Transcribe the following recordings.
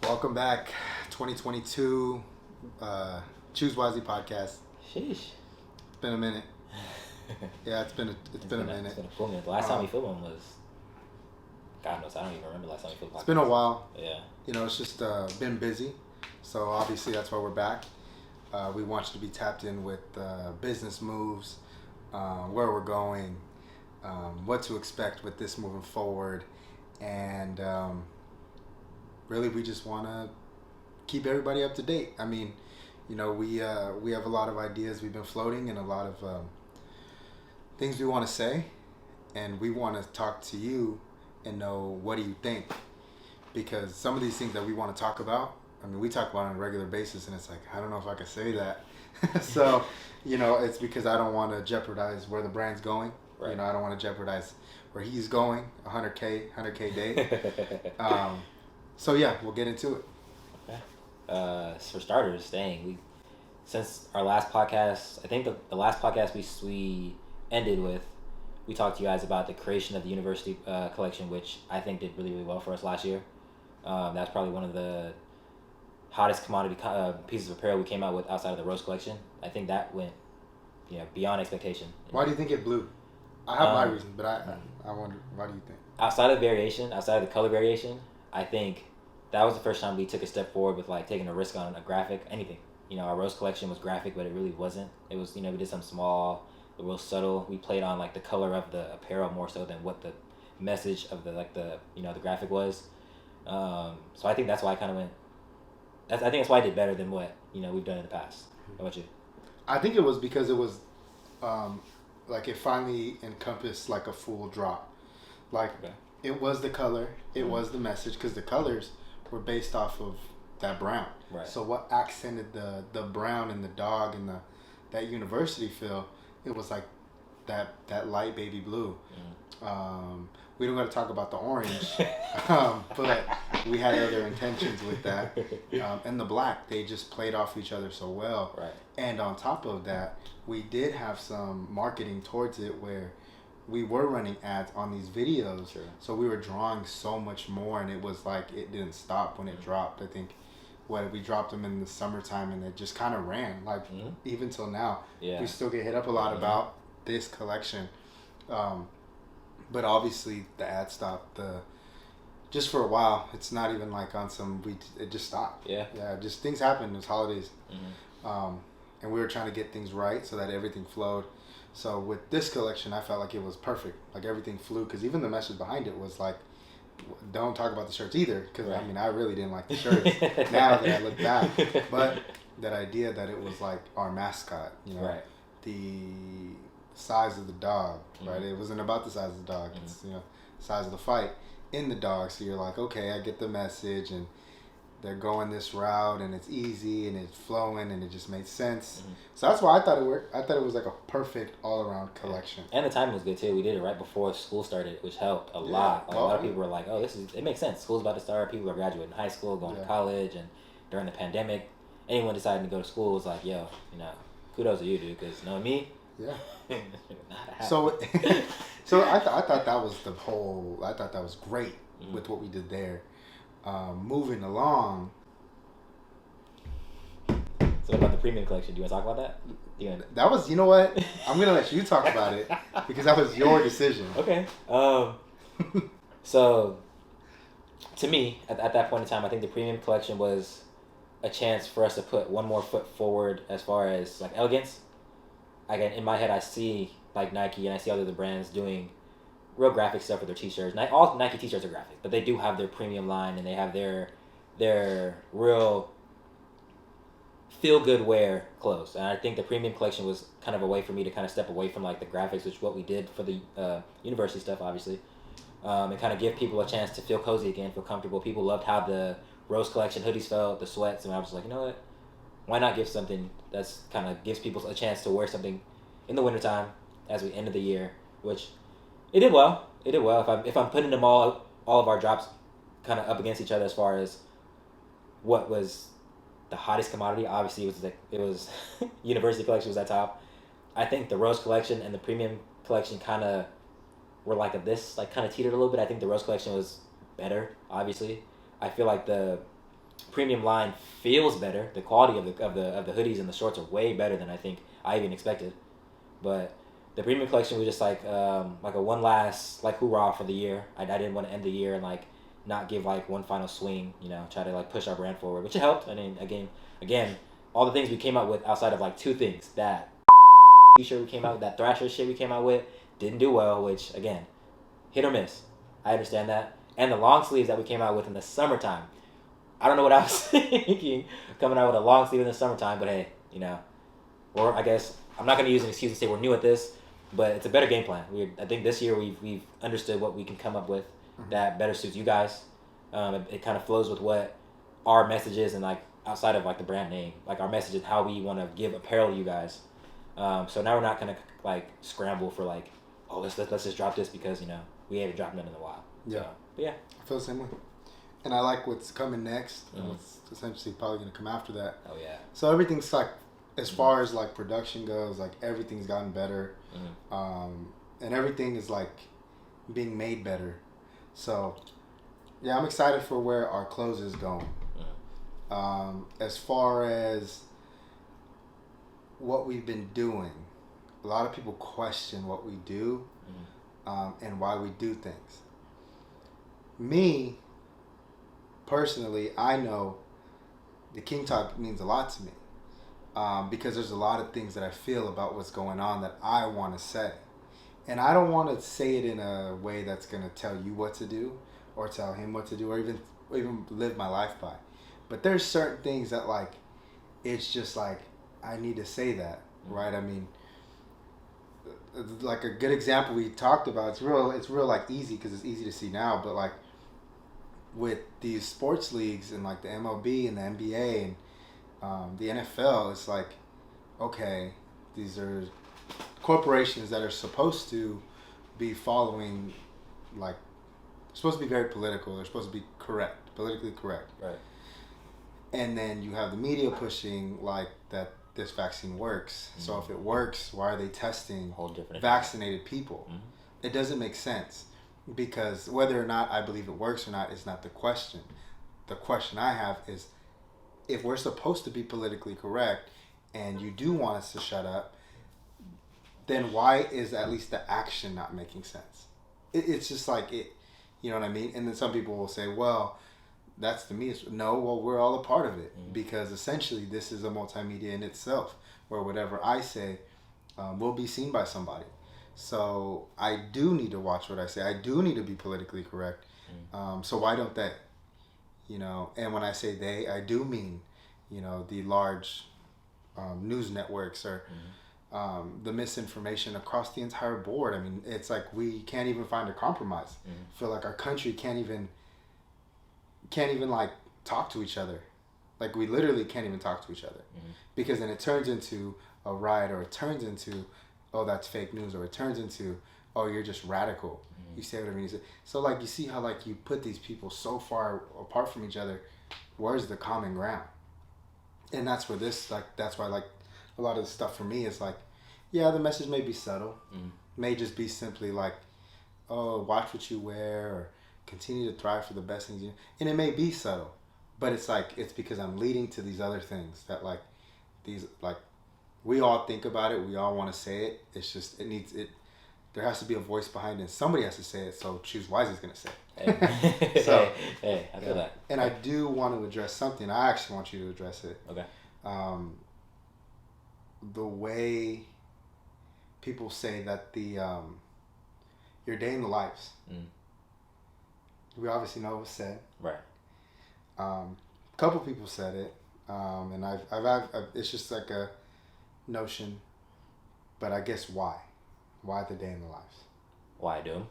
Welcome back, 2022 Choose Wisely podcast. Sheesh. It's been a minute. Yeah, it's been a minute. It's been a full minute. The last time we filmed one was, God knows, I don't even remember the last time we filmed. It's been a while. Yeah. You know, it's just been busy. So obviously that's why we're back. We want you to be tapped in with business moves, where we're going, what to expect with this moving forward, and really we just want to keep everybody up to date. I mean, you know, we have a lot of ideas we've been floating and a lot of things we want to say, and we want to talk to you and know what do you think, because some of these things that we want to talk about, I mean, we talk about it on a regular basis, and it's like, I don't know if I can say that. So, you know, it's because I don't want to jeopardize where the brand's going. Right. You know, I don't want to jeopardize where he's going, 100K day. So yeah, we'll get into it. Okay. For starters, since our last podcast, I think the last podcast we ended with, we talked to you guys about the creation of the university collection, which I think did really, really well for us last year. That's probably one of the hottest commodity pieces of apparel we came out with outside of the Rose collection. I think that went, beyond expectation. Why do you think it blew? I have my reasons, but I wonder, why do you think? Outside of the color variation, I think that was the first time we took a step forward with like taking a risk on a graphic, anything. Our Rose collection was graphic, but it really wasn't. It was, we did something small, real subtle. We played on like the color of the apparel more so than what the message of the graphic was. So I think that's why I kind of went. I think that's why I did better than what we've done in the past. How about you? I think it was because it was, like it finally encompassed like a full drop, like it was the color, it was the message, because the colors were based off of that brown. Right. So what accented the brown and the dog and that university feel, it was like that light baby blue. We don't got to talk about the orange, but we had other intentions with that. And the black, they just played off each other so well. Right. And on top of that, we did have some marketing towards it where we were running ads on these videos. Sure. So we were drawing so much more, and it was like it didn't stop when it dropped. I think we dropped them in the summertime, and it just kind of ran. Like even till now, we still get hit up a lot about this collection. But obviously the ad stopped just for a while. It's not even like on some it just stopped. Yeah, just things happen. It was holidays. And we were trying to get things right so that everything flowed. So with this collection, I felt like it was perfect. Like everything flew, because even the message behind it was like, don't talk about the shirts either, because I mean, I really didn't like the shirts now that I look back. But that idea that it was like our mascot, right. The size of the dog, right? It wasn't about the size of the dog. It's size of the fight in the dog. So you're like, okay, I get the message, and they're going this route, and it's easy, and it's flowing, and it just made sense. So that's why I thought it worked. I thought it was like a perfect all-around collection. And the timing was good too. We did it right before school started, which helped a lot. A lot of people were like, oh, it makes sense. School's about to start. People are graduating high school, going to college, and during the pandemic, anyone deciding to go to school was like, yo, kudos to you, dude, because knowing me, so I thought that was I thought that was great with what we did there. Moving along. So what about the premium collection? Do you want to talk about that? That was, you know what? I'm going to let you talk about it, because that was your decision. Okay. So to me, at that point in time, I think the premium collection was a chance for us to put one more foot forward as far as like elegance. Again, in my head, I see like Nike and I see other brands doing real graphic stuff with their t-shirts. All Nike t-shirts are graphic, but they do have their premium line, and they have their real feel-good wear clothes. And I think the premium collection was kind of a way for me to kind of step away from like the graphics, which is what we did for the university stuff, obviously, and kind of give people a chance to feel cozy again, feel comfortable. People loved how the Rose collection hoodies felt, the sweats, and I was like, you know what? Why not give something that's kind of gives people a chance to wear something in the wintertime as we end of the year, which it did well. It did well. If I'm putting them all of our drops kind of up against each other as far as what was the hottest commodity, obviously it was University collection was at top. I think the Rose collection and the premium collection kind of were like kind of teetered a little bit. I think the Rose collection was better, obviously. I feel like the premium line feels better. The quality of the hoodies and the shorts are way better than I think I even expected. But the premium collection was just like a one last like hoorah for the year. I didn't want to end the year and like not give like one final swing. You know, try to like push our brand forward, which it helped. I mean, again, all the things we came out with outside of like two things, that t-shirt we came out with, that Thrasher shit we came out with didn't do well, which again, hit or miss. I understand that. And the long sleeves that we came out with in the summertime. I don't know what I was thinking coming out with a long sleeve in the summertime, but hey, you know, or I guess I'm not going to use an excuse and say we're new at this, but it's a better game plan. I think this year we've understood what we can come up with that better suits you guys. It kind of flows with what our message is, and like outside of like the brand name, like our message is how we want to give apparel to you guys. So now we're not going to like scramble for like, oh let's just drop this because you know we haven't dropped none in a while. Yeah. But yeah. I feel the same way. And I like what's coming next and what's essentially probably going to come after that. Oh, yeah. So everything's like, as far as like production goes, like everything's gotten better. And everything is like being made better. So, yeah, I'm excited for where our clothes is going. As far as what we've been doing, a lot of people question what we do and why we do things. Me, personally, I know the King Talk means a lot to me because there's a lot of things that I feel about what's going on that I want to say. And I don't want to say it in a way that's going to tell you what to do or tell him what to do or even live my life by. But there's certain things that like, it's just like, I need to say that, right? I mean, like a good example we talked about, it's real like easy because it's easy to see now, but like, with these sports leagues and like the MLB and the NBA and the NFL, it's like, okay, these are corporations that are supposed to be following, like, supposed to be very political. They're supposed to be correct, politically correct. Right. And then you have the media pushing like that this vaccine works. So if it works, why are they testing vaccinated people? It doesn't make sense. Because whether or not I believe it works or not is not the question. The question I have is, if we're supposed to be politically correct and you do want us to shut up, then why is at least the action not making sense? It's just like it, you know what I mean? And then some people will say, well, that's the media. No, well, we're all a part of it because essentially this is a multimedia in itself where whatever I say will be seen by somebody. So I do need to watch what I say. I do need to be politically correct. So why don't they? You know, and when I say they, I do mean, you know, the large news networks or the misinformation across the entire board. I mean, it's like we can't even find a compromise. I feel like our country can't even like talk to each other. Like we literally can't even talk to each other because then it turns into a riot or it turns into, oh, that's fake news, or it turns into, oh, you're just radical. You say whatever you say. So, like, you see how, like, you put these people so far apart from each other. Where's the common ground? And that's where this, like, that's why, like, a lot of the stuff for me is, like, yeah, the message may be subtle. May just be simply, like, oh, watch what you wear, or continue to thrive for the best things you. And it may be subtle. But it's, like, it's because I'm leading to these other things that, like, these, like, we all think about it. We all want to say it. It's just, there has to be a voice behind it. Somebody has to say it. So Choose Wise is going to say it. So, hey, I feel that. And I do want to address something. I actually want you to address it. Okay. The way people say that your day in the lives. We obviously know it was said. Right. A couple people said it. And I've it's just like a notion, but I guess why the day in the lives? Why I do them?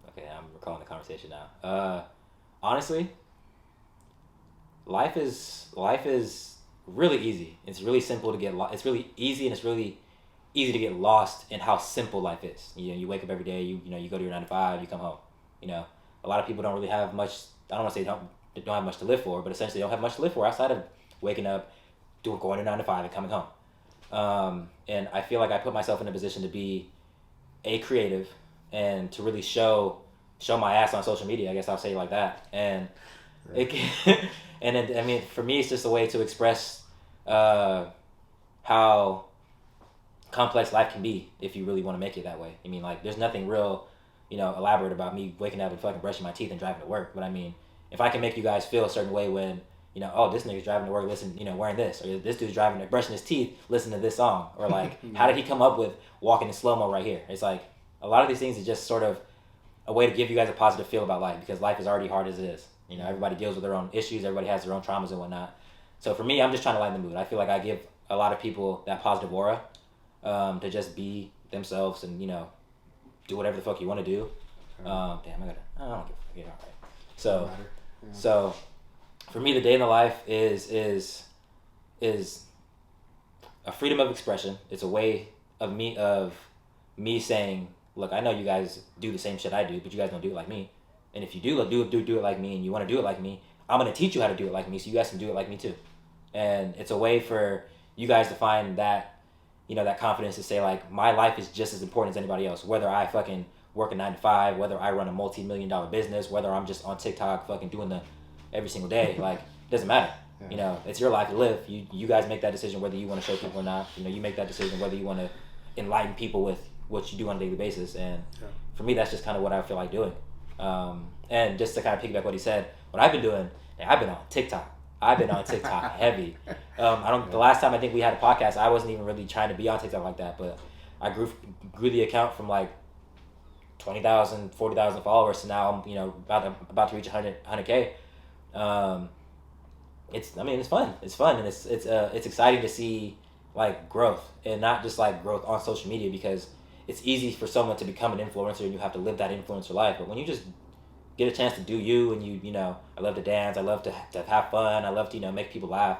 Okay, I'm recalling the conversation now. Honestly, life is really easy. It's really simple to get it's really easy, and it's really easy to get lost in how simple life is. You know, you wake up every day, you go to your 9 to 5, you come home. You know, a lot of people don't really have much. I don't want to say don't have much to live for, but essentially don't have much to live for outside of waking up, going to 9 to 5 and coming home. And I feel like I put myself in a position to be a creative and to really show show my ass on social media. I guess I'll say it like that. And it can, and then, I mean, for me, it's just a way to express how complex life can be if you really want to make it that way. I mean, like, there's nothing real, elaborate about me waking up and fucking brushing my teeth and driving to work. But I mean, if I can make you guys feel a certain way when, oh, this nigga's driving to work, wearing this, or this dude's brushing his teeth, listening to this song, or like, how did he come up with walking in slow mo right here? It's like a lot of these things is just sort of a way to give you guys a positive feel about life, because life is already hard as it is. Everybody deals with their own issues, everybody has their own traumas and whatnot. So for me, I'm just trying to lighten the mood. I feel like I give a lot of people that positive aura, to just be themselves and do whatever the fuck you want to do. I don't give a fuck. All right. So for me, the day in the life is a freedom of expression. It's a way of me saying, look, I know you guys do the same shit I do, but you guys don't do it like me. And if you do it like me, and you want to do it like me, I'm gonna teach you how to do it like me, so you guys can do it like me too. And it's a way for you guys to find that, that confidence to say, like, my life is just as important as anybody else. Whether I fucking work a 9 to 5, whether I run a multi-million-dollar business, whether I'm just on TikTok fucking doing the every single day, like, it doesn't matter. Yeah. It's your life to live. You guys make that decision whether you want to show people or not. You make that decision whether you want to enlighten people with what you do on a daily basis. And for me, that's just kind of what I feel like doing. And just to kind of piggyback what he said, what I've been doing, I've been on TikTok. I've been on TikTok heavy. The last time I think we had a podcast, I wasn't even really trying to be on TikTok like that, but I grew the account from like 20,000, 40,000 followers to now I'm about to reach 100K. It's fun. It's fun, and it's exciting to see like growth, and not just like growth on social media, because it's easy for someone to become an influencer and you have to live that influencer life. But when you just get a chance to do you, and I love to dance, I love to have fun, I love to make people laugh,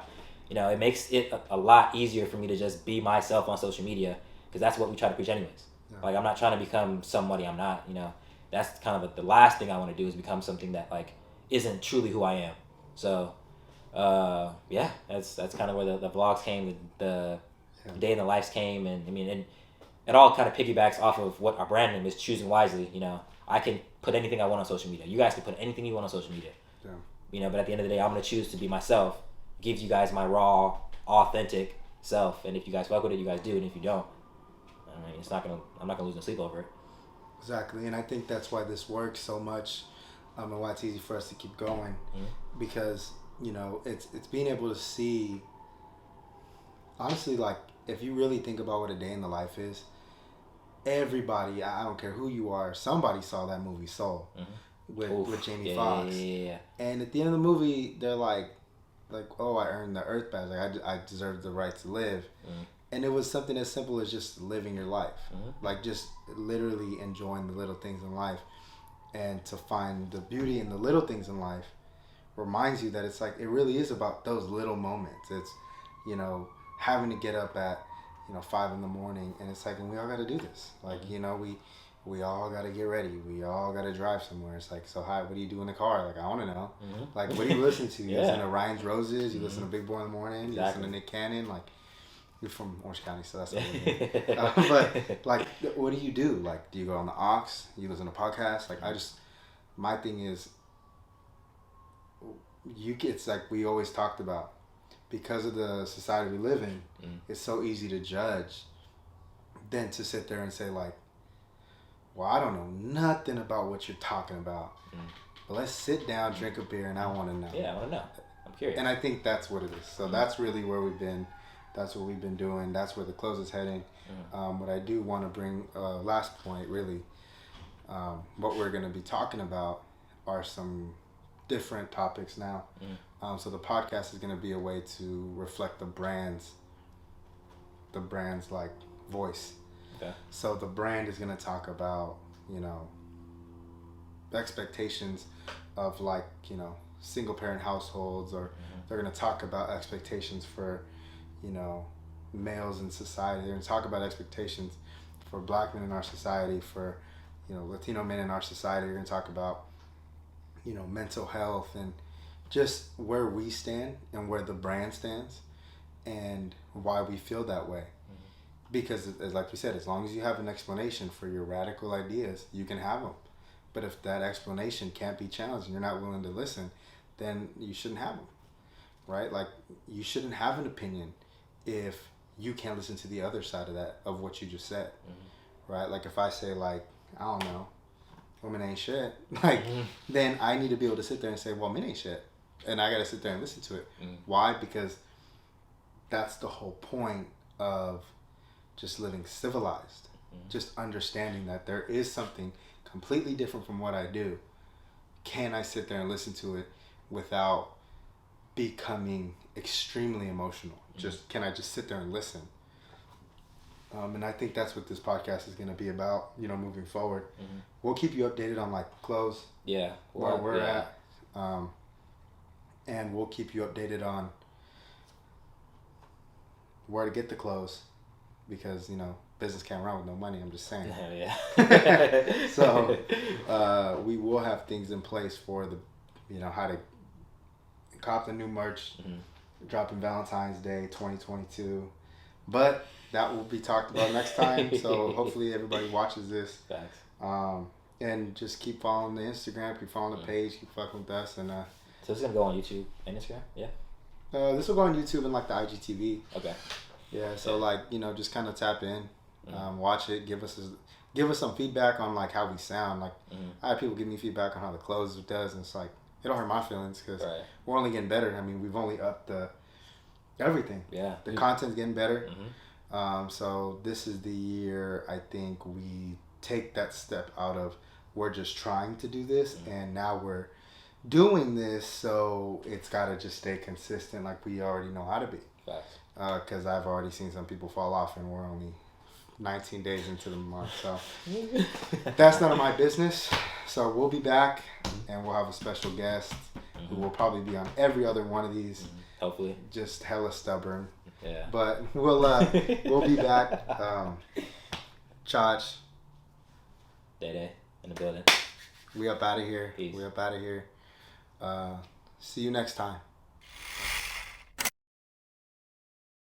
it makes it a lot easier for me to just be myself on social media, because that's what we try to preach anyways. Like, I'm not trying to become somebody I'm not. That's kind of the last thing I want to do, is become something that like isn't truly who I am. So that's kind of where the vlogs came, the day in the lives came. And I mean, and it all kind of piggybacks off of what our brand name is, Choosing Wisely. I can put anything I want on social media. You guys can put anything you want on social media. But at the end of the day, I'm going to choose to be myself, give you guys my raw, authentic self. And if you guys fuck with it, you guys do. And if you don't, I mean, I'm not going to lose no sleep over it. Exactly. And I think that's why this works so much, and why it's easy for us to keep going, because, it's being able to see, honestly, like, if you really think about what a day in the life is, everybody, I don't care who you are, somebody saw that movie Soul with Jamie Foxx. Yeah. And at the end of the movie, they're like, oh, I earned the Earth badge. Like, I deserve the right to live. And it was something as simple as just living your life. Like, just literally enjoying the little things in life. And to find the beauty in the little things in life reminds you that it's like, it really is about those little moments. It's, having to get up at 5 a.m, and it's like, and we all got to do this. Like, we all got to get ready. We all got to drive somewhere. It's like, so hi, what do you do in the car? Like, I want to know. Like, what do you listen to? You listen to Ryan's Roses. You listen to Big Boy in the Morning. You listen to Nick Cannon. Like, you're from Orange County, so that's but like, what do you do? Like, do you go on the aux? You listen to podcasts? Like, my thing is, it's like we always talked about, because of the society we live in, it's so easy to judge than to sit there and say, like, well, I don't know nothing about what you're talking about, but let's sit down, drink a beer, and I want to know. Yeah, I want to know. I'm curious. And I think that's what it is. So that's really where we've been. That's what we've been doing. That's where the close is heading. What I do want to bring, last point, really, what we're going to be talking about are some different topics now. So the podcast is going to be a way to reflect the brand's like voice. Okay. So the brand is going to talk about, expectations of, like, single parent households, or they're going to talk about expectations for, males in society. They're going to talk about expectations for Black men in our society, for, Latino men in our society. They're going to talk about, mental health, and just where we stand and where the brand stands and why we feel that way. Because, like we said, as long as you have an explanation for your radical ideas, you can have them. But if that explanation can't be challenged and you're not willing to listen, then you shouldn't have them, right? Like, you shouldn't have an opinion if you can't listen to the other side of that, of what you just said, right? Like, if I say, like, I don't know, women ain't shit, like, then I need to be able to sit there and say, well, men ain't shit. And I got to sit there and listen to it. Why? Because that's the whole point of just living civilized. Just understanding that there is something completely different from what I do. Can I sit there and listen to it without becoming extremely emotional? Just can I just sit there and listen? And I think that's what this podcast is going to be about, you know, moving forward. We'll keep you updated on, like, clothes. Yeah. Where we're at. And we'll keep you updated on where to get the clothes, because, you know, business can't run with no money. I'm just saying. Yeah. So we will have things in place for the, you know, how to cop the new merch, dropping Valentine's Day 2022. But that will be talked about next time. So hopefully everybody watches this. Thanks. And just keep following the Instagram, keep following the page, keep fucking with us. And so it's gonna go on YouTube and Instagram, yeah. This will go on YouTube and, like, the IGTV. Okay. Yeah. So like, you know, just kind of tap in, watch it, give us some feedback on, like, how we sound. Like, I have people give me feedback on how the clothes does, and it's like, it don't hurt my feelings, because we're only getting better. I mean, we've only upped everything. Yeah. The content's getting better. So this is the year I think we take that step out of, we're just trying to do this, and now we're doing this, so it's got to just stay consistent like we already know how to be. Facts. Because I've already seen some people fall off, and we're only 19 days into the month. So that's none of my business. So we'll be back, and we'll have a special guest who will probably be on every other one of these. Hopefully. Just hella stubborn. Yeah. But we'll be back. Chach. Day in the building. We up out of here. Peace. We up out of here. See you next time.